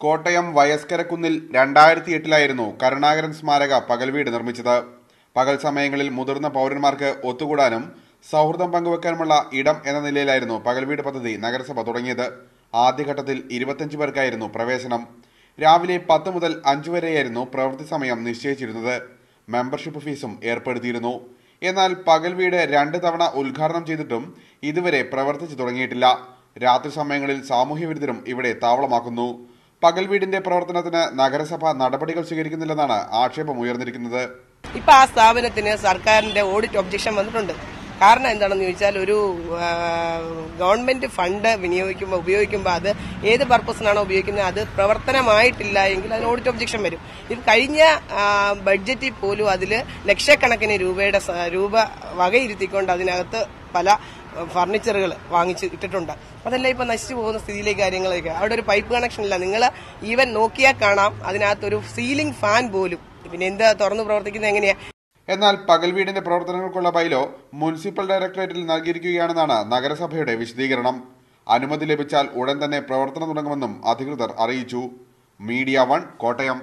കോട്ടയം വയസ്കരക്കുന്നിൽ 2008-ലായിരുന്നു കരുണാകരൻ സ്മാരക പകൽവീട് നിർമ്മിച്ചത്. പകൽ സമയങ്ങളിൽ മുതിർന്ന പൗരന്മാർക്ക് ഒത്തുകൂടാനും സൗഹൃദം പങ്കുവെക്കാനുമുള്ള ഇടം എന്ന നിലയിലായിരുന്നു പകൽവീട് പദ്ധതി നഗരസഭ തുടങ്ങിയത്. ആദ്യഘട്ടത്തിൽ 25 പേർക്കായിരുന്നു പ്രവേശനം. രാവിലെ 10 മുതൽ 5 വരെയായിരുന്നു പ്രവൃത്തി സമയം നിശ്ചയിച്ചിരുന്നത്. മെമ്പർഷിപ്പ് ഫീസും ഏർപ്പെടുത്തിയിരുന്നു. എന്നാൽ പകൽവീട് 2 തവണ ഉദ്ഘാടനം ചെയ്തിട്ടും ഇതുവരെ പ്രവർത്തിച്ചു തുടങ്ങിയിട്ടില്ല. രാത്രി സമയങ്ങളിൽ സാമൂഹ്യവിരുദ്ധരും ഇവിടെ താവളമാക്കുന്നു. പകൽവീടിന്റെ പ്രവർത്തനത്തിന് നഗരസഭ നടപടികൾ സ്വീകരിക്കുന്നില്ലെന്നാണ് ആക്ഷേപം ഉയർന്നിരിക്കുന്നത്. ഇപ്പൊ ആ സ്ഥാപനത്തിന് സർക്കാരിന്റെ ഓഡിറ്റ് ഒബ്ജക്ഷൻ വന്നിട്ടുണ്ട്. കാരണം എന്താണെന്ന് ചോദിച്ചാൽ, ഒരു ഗവൺമെന്റ് ഫണ്ട് ഉപയോഗിക്കുമ്പോൾ അത് ഏത് പർപ്പസിനാണോ ഉപയോഗിക്കുന്നത് അത് പ്രവർത്തനമായിട്ടില്ല എങ്കിൽ അതിന് ഓഡിറ്റ് ഒബ്ജക്ഷൻ വരും. ഇത് കഴിഞ്ഞ ബഡ്ജറ്റിൽ പോലും അതിൽ ലക്ഷക്കണക്കിന് രൂപ വകയിരുത്തിക്കൊണ്ട് അതിനകത്ത് പല ഫർണിച്ചറുകൾ വാങ്ങിച്ച് ഇട്ടിട്ടുണ്ട്. അതെല്ലാം ഇപ്പൊ നശിച്ചു പോകുന്ന സ്ഥിതിയിലേക്ക് കാര്യങ്ങളൊക്കെ. അവിടെ ഒരു പൈപ്പ് കണക്ഷൻ ഇല്ല. നിങ്ങൾ ഈവൻ നോക്കിയാൽ കാണാം, അതിനകത്തൊരു സീലിംഗ് ഫാൻ പോലും. പിന്നെ എന്താ തുറന്നു പ്രവർത്തിക്കുന്നത് എങ്ങനെയാ? എന്നാൽ പകൽവീടിന്റെ പ്രവർത്തനങ്ങൾക്കുള്ള ബൈലോ മുനിസിപ്പൽ ഡയറക്ടറേറ്റിൽ നൽകിയിരിക്കുകയാണെന്നാണ് നഗരസഭയുടെ വിശദീകരണം. അനുമതി ലഭിച്ചാൽ ഉടൻ തന്നെ പ്രവർത്തനം തുടങ്ങുമെന്നും അധികൃതർ അറിയിച്ചു. മീഡിയ 1 കോട്ടയം.